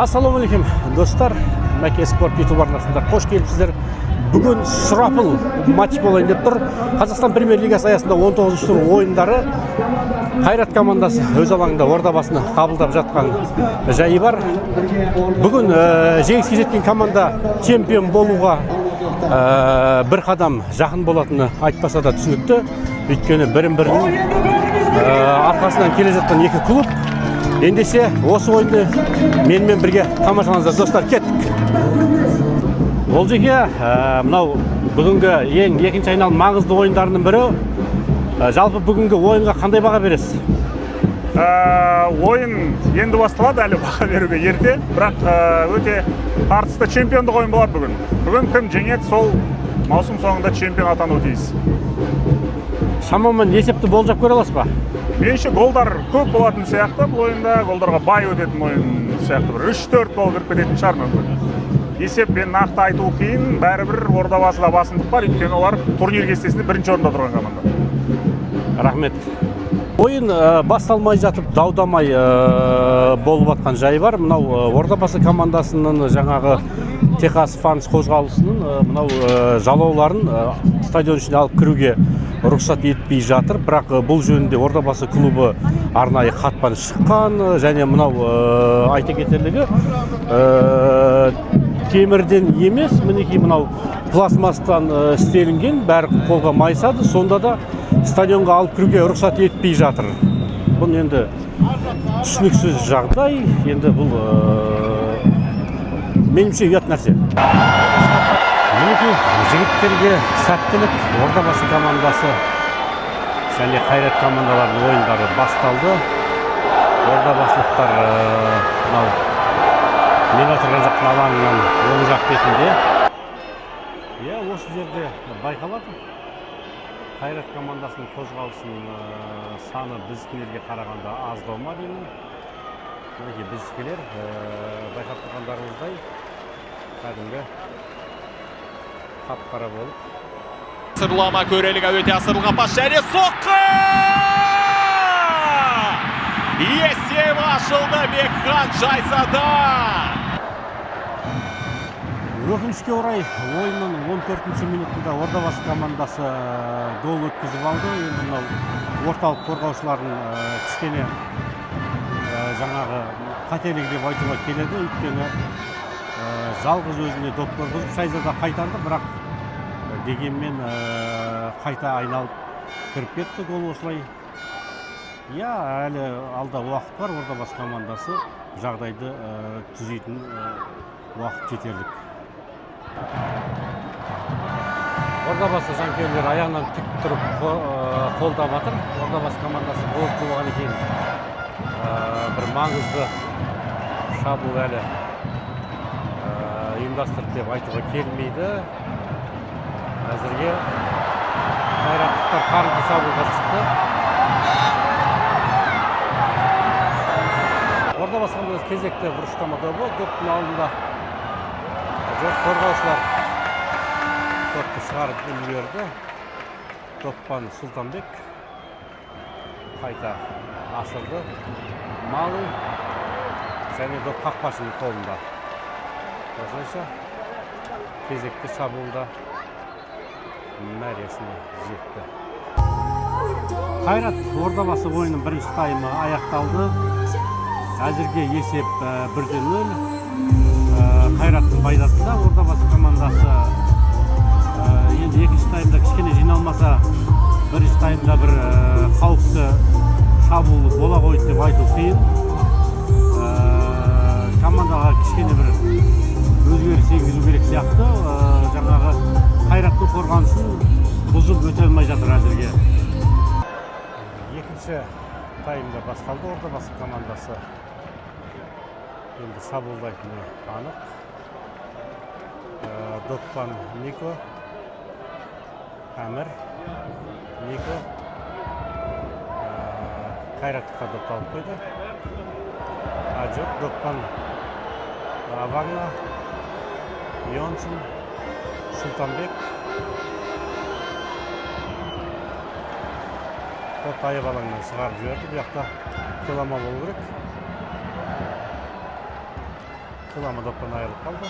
Ассалаумағалейкум достар, Мәке спорт YouTube арнасында қош келіпсіздер. Бүгін сұрапыл матч болайын деп тұр. Қазақстан премьер-лигасы аясында 19-ші тур ойындары. Қайрат командасы өз алаңында Ордабасыны қабылдап жатқан жайы бар. Бүгін жеңіске жеткен команда чемпион болуға бір қадам жақын болатыны айтпаса да түсінікті. Өйткені бірін-бірінің арқасынан келе жатқан екі клуб. Ендеше осы ойынды менімен бірге тамашалаңыздар достар, кеттік. Олжеке, мынау бүгінгі екінші айналым маңызды ойындарының бірі. Жалпы бүгінгі ойынға қандай баға бересіз? Ойын енді басталады, әлі баға беруге ерте, бірақ өте тартысты чемпиондық ойын болады бүгін. Бүгін кім жеңеді, сол маусым соңында чемпион атануы тиіс. Шамамен есепті болжап көре аласыз ба? Меніңше голдар көп болатын сияқты, бұл ойында голдарға бай өтетін ойын сияқты, бір 3-4 гол кіріп кететін шығар мүмкін. Есеппен нақты айту қиын, бәрібір Ордабасыда басымдық бар, өйткені олар турнир кестесінде бірінші орында тұрған команда. Рахмет. Ойын басталмай жатып даудамай болып жатқан жайы бар. Мынау Ордабасы командасының жаңағы Техас Фанс қозғалысының мынау жалауларын стадион ішіне алып кіруге рұқсат етпей жатыр. Бірақ бұл жөнінде Ордабасы клубы арнайы хатпен шыққан, және мынау айта кетерлігі темірден емес, мінекей мынау пластмастан істелінген, бәрі қолға майысады, сонда да стадионға алып кіруге рұқсат етпей жатыр. Бұл енді түсініксіз жағдай, енді бұл меніңше ұят нәрсе. Мінекей жігіттерге сәттілік, Ордабасы командасы және Қайрат командаларының ойындары басталды. Ордабасылықтар мынау мен отырған жақтың алаңынан оң жақ бетінде. Осы жерде байқалады. Қайрат командасының қозғалысының саны біздікілерге қарағанда аздау ма деймін. Мінекей біздікілер байқап тұрғандарыңыздай кәдімгі қап-қара болып. Асырлама көрелігі өте асырылған пас және соққы! Есеп ашылды Бекхан Жайзада! Өкінішке орай ойынның 14-ші минутында Ордабасы командасы гол өткізіп алды. Енді мынау орталық қорғаушылардың кішкене жаңағы қателігі деп айтуға келеді. Өйткені жалғыз өзіне доп тұрғызып Шайзада қайтарды, бірақ дегенмен қайта айналып кіріп кетті гол осылай. Әлі алда уақыт бар, Ордабасы командасы жағдайды түзейтін уақыт жетерлік. Ордабасы жанкүйерлері аяғынан тік тұрып қолдап жатыр. Ордабасы командасы гол соғған екен. Бір маңызды шабуыл әлі ұйымдастырды деп айтуға келмейді. Әзірге қайраттықтар қарымды шабуылға шықты. Ордабасы командасы кезекті бұрыштама добы. Доптың алдында қорғаушылар допты шығарып үлгерді. Доппан Сұлтанбек қайта асырды. Малый және доп қақпашының қолында. Осылайша кезекті шабуылда мәресіне жетті. Қайрат Ордабасы ойынның бірінші таймы аяқталды. Әзірге есеп 1-0. Қайраттың пайдасында. Ордабасы командасы енді екінші таймда кішкене жиналмаса, бірінші таймда бір қауіпті шабуыл бола қойды деп айту қиын. Командаға кішкене бір өзгеріс енгізу керек сияқты. Жаңағы Қайраттың қорғанысын бұзып өте алмай жатыр әзірге. Екінші таймда басталды. Ордабасы командасы енді шабуылдайтыны анық. Доппан Нико, Әмір, Нико Қайраттыққа допты алып қойды. Жоқ, Доппан Авагна, Йонсын, Сұлтанбек. Допты аяқ алаңынан шығарып жіберді. Бұл жақта килома болу керек. Құлама доптан айырылып қалды.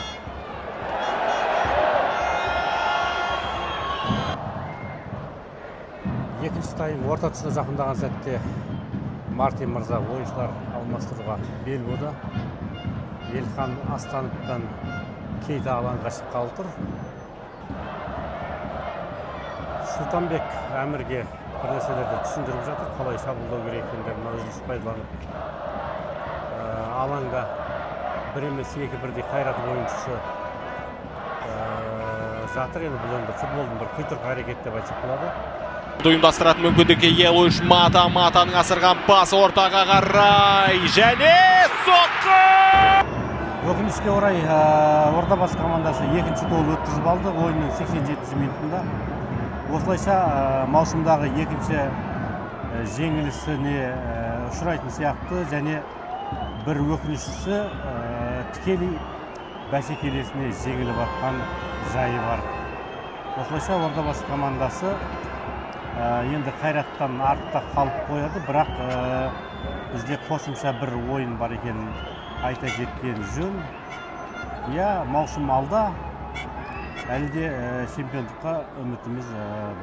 Екінші тайм орта тұсына жақындаған сәтте Мартин мырза ойыншылар алмастыруға бел буды. Елхан Астановтан Кейта алаңға шыққалы тұр. Сұлтанбек Әмірге бір нәрселерді түсіндіріп жатыр, қалай шабуылдау керек екендерін өзінсіз пайдаланып. Алаңда бір емес екі бірдей қайрат ойыншысы жатыр. Енді бұл енді футболдың бір құйтырқы әрекет деп айтсақ болады. Ұйымдастыратын мүмкіндікке ие ойыншы Матаның асырған пасы ортаға қарай және соққы! Өкінішке орай Ордабасы командасы екінші гол өткізіп алды ойынның 87 минутында. Осылайша маусымдағы екінші жеңілісіне ұшырайтын сияқты және бір өкініштісі тікелей бәсекелесіне жеңіліп атқан жайы бар. Осылайша Ордабасы командасы енді қайраттан артта қалып қояды, бірақ бізде қосымша бір ойын бар екенін айта кеткен жөн. Маусым алда әлі де чемпиондыққа үмітіміз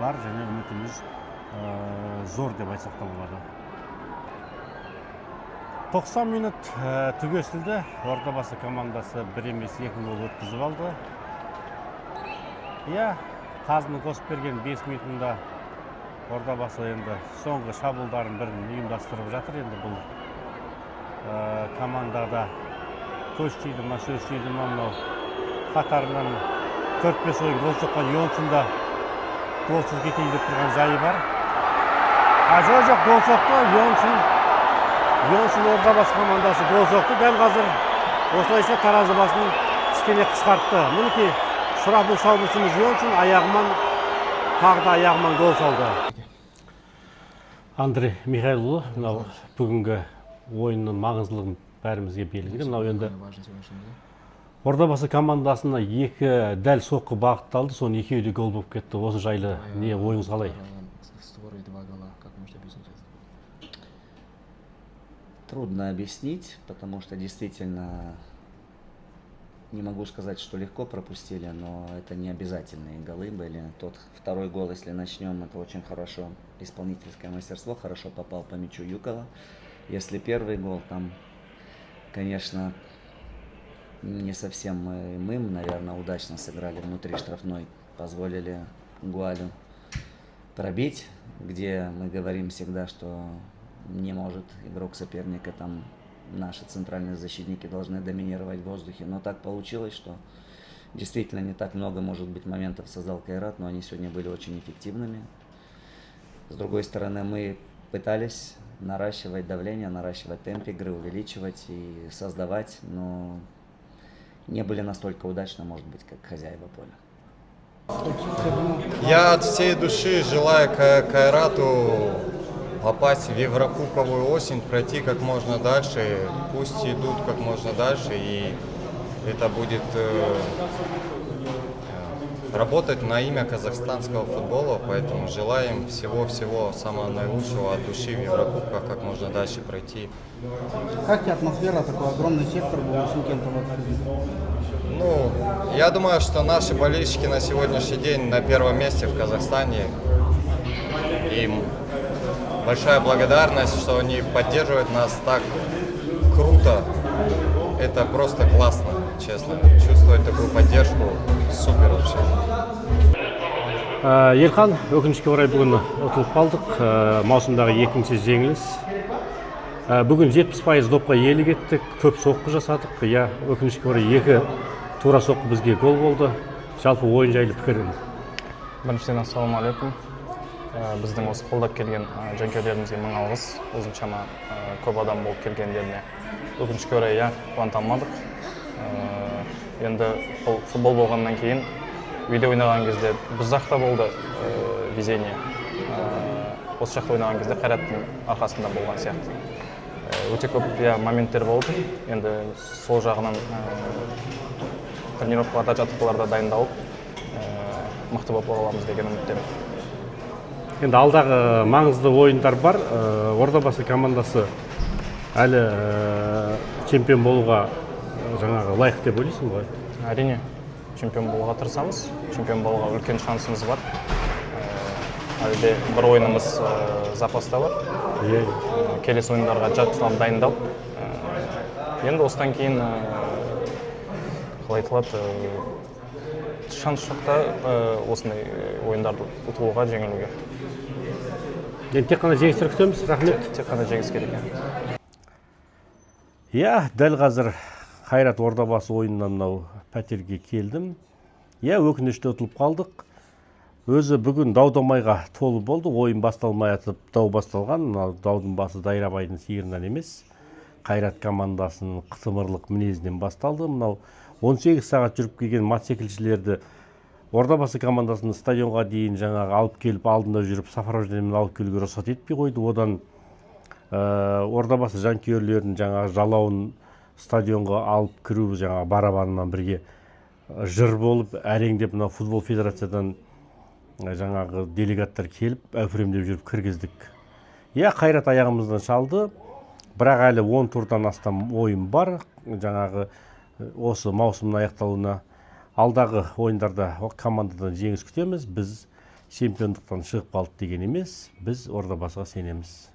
бар және үмітіміз зор деп айтсақ та болады. 90 минут түгесілді. Ордабасы командасы бір емес екі гол өткізіп алды. Қазының қосып берген 5 минутында Ордабасы енді соңғы шабуылдарын бірін ұйымдастырып жатыр. Енді бұл командада көз тиді ма, сөз тиді ма, мынау қатарынан 4-5 ойын гол соққан Йонсында голсыз кетейін деп тұрған жайы бар. Жоқ, гол соқты. Йонсын Ордабасы командасы гол соқты. Дәл қазір осылайша таразы басын кішкене қысқартты. Мінекей сұрапыл шабуылшымыз Йонсын тағы да аяғымен гол салды. Андрей Михайлұлы, мынау бүгінгі ойынның маңыздылығын бәрімізге белгілі. Мынау енді Ордабасы командасына екі дәл соққы бағытталды, соның екеуі де гол болып кетті. Осы жайлы не ойыңыз қалай? Трудно объяснить, потому что действительно не могу сказать, что легко пропустили, но это не обязательные голы были. Тот второй гол, если начнем, это очень хорошо исполнительское мастерство, хорошо попал по мячу Юкова. Если первый гол, там, конечно, не совсем мы, наверное, удачно сыграли внутри штрафной, позволили Гуалю пробить, где мы говорим всегда, что не может игрок соперника, там наши центральные защитники должны доминировать в воздухе. Но так получилось, что действительно не так много, может быть, моментов создал Кайрат, но они сегодня были очень эффективными. С другой стороны, мы пытались наращивать давление, наращивать темп игры, увеличивать и создавать, но не были настолько удачно, может быть, как хозяева поля. Я от всей души желаю Кайрату попасть в Еврокубковую осень, пройти как можно дальше, пусть идут как можно дальше, и это будет работать на имя казахстанского футбола, поэтому желаем всего-всего самого наилучшего от души в Еврокубках, как можно дальше пройти. Как тебе атмосфера, такой огромный сектор был у Шымкента? Ну, я думаю, что наши болельщики на сегодняшний день на первом месте в Казахстане. Им большая благодарность, что они поддерживают нас так круто. Это просто классно, честно. Чувствовать такую поддержку супер вообще. Елхан, өкінішке орай бүгін ұтылып қалдық. Маусымдағы екінші жеңіліс. Бүгін 70% допқа иелік еттік, көп соққы жасадық. Өкінішке орай екі тура соққы бізге гол болды. Жалпы ойын жайлы пікірің. Біріншіден ассалаумағалейкум. Біздің осы қолдап келген жанкүйерлерімізге мың алғыс. Осыншама көп адам болып келгендеріне өкінішке орай қуанта алмадық. Енді бұл футбол болғаннан кейін үйде ойнаған кезде біз жақта болды везение. Осы жақта ойнаған кезде Қайраттың арқасында болған сияқты. Өте көп моменттер болды. Енді сол жағынан тренировкаларда, жаттығуларда дайындалып, мықты болып боламыз деген үміттемін. Енді алдағы маңызды ойындар бар. Ордабасы командасы әлі чемпион болуға жаңағы лайық деп ойлайсың ғой? Әрине, чемпион болуға тырысамыз. Чемпион болуға үлкен шансымыз бар. Әлі де бір ойынымыз запаста бар. Келесі ойындарға жақсылап дайындалып. Енді осыдан кейін қалай айтылады, шанс жоқта осындай ойындарды ұтылуға, жеңілуге. Енді тек қана жеңістер күтеміз, рахмет. Тек қана жеңіс керек. Иә, дәл қазір Қайрат Ордабасы ойынынан мынау пәтерге келдім. Иә, өкінішті ұтылып қалдық. Өзі бүгін дау-дамайға толы болды. Ойын басталмай атып, дау басталған. Даудың басы Дайрабайдың сиырынан емес. Қайрат командасының қытымырлық мінезінен басталды. Мынау 18 сағат жүріп келген мотоциклшілерді Ордабасы командасының стадионға дейін жаңағы алып келіп, алдында жүріп, сопровождениемен алып келуге рұқсат етпей қойды. Одан Ордабасы жанкүйерлерінің жаңағы жалауын стадионға алып кіру жаңағы барабанынан бірге жыр болып, әреңдеп мына футбол федерациядан жаңағы делегаттар келіп, әуфремдеп жүріп кіргіздік. Иә, Қайрат аяғымыздан шалды. Бірақ әлі 10 турдан астам ойын бар. Жаңағы осы маусымның аяқталуына алдағы ойындарда командадан жеңіс күтеміз. Біз чемпиондықтан шығып қалдық деген емес. Біз Ордабасыға сенеміз.